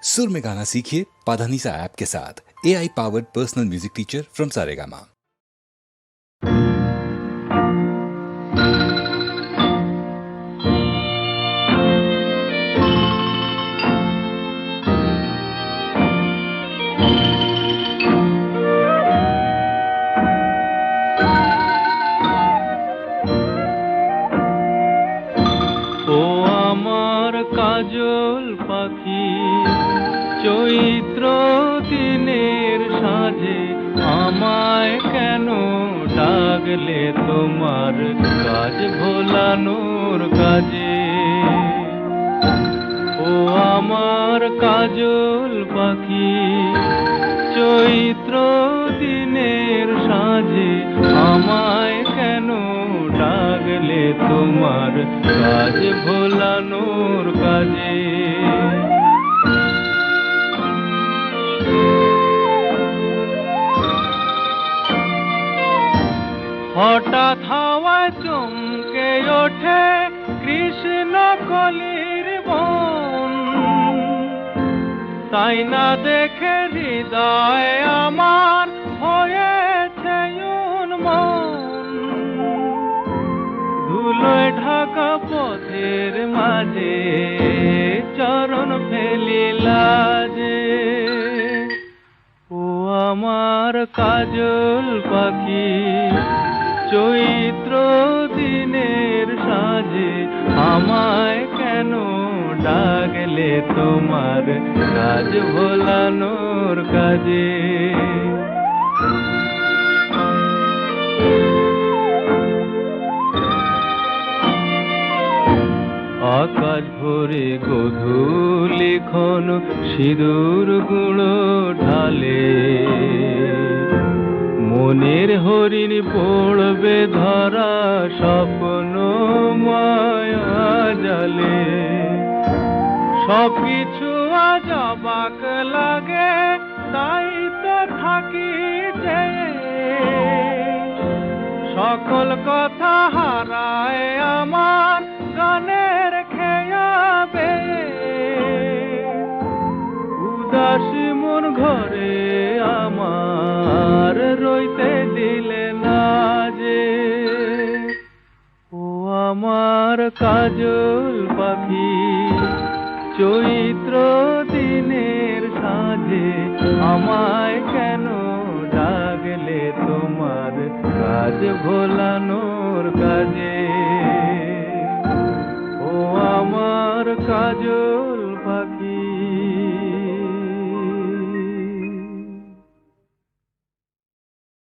सुर में गाना सीखिए पाधानीसा ऐप के साथ। AI powered personal music teacher from Saregama. কাজল পাখি চৈত্র দিনের সাজে আমায় কেন ডাকলে তোমার কাজ ভোলানোর কাজে। ও আমার কাজল পাখি চৈত্র দিনের সাজে আমায় কেন ডাকলে তোমার কাজ ভোলানোর কাজে। হঠাৎ হাওয়ায় চমকে ওঠে কৃষ্ণ কলির বন, তাই না দেখে হৃদয় আমার হয়েছে উন্মন। ধুলোয় ঢাকা পথের মাঝে চরণ ফেলিলা যে। ও আমার কাজল পাখি চৈত্র দিনের সাজে আমায় কেন ডাকলে তোমার কাজ ভোলানোর কাজে। আকাশ ভরে গোধূলি ক্ষণ সিঁদুর গুঁড়ো ঢালে, মনের হরিণ পড়বে ধরা স্বপ্ন মায়া জালে। সবকিছু আজ অবাক লাগে তাই তো থাকি যে, সকল কথা হারায় আমার গানের খেয়াবে। উদাসী মন ঘরে আমার রইতে দিলে না যে। ও আমার কাজল পাখি চৈত্র দিনের সাজে আমায় কেন ডাকলে তোমার কাজ ভোলানোর কাজে। ও আমার কাজল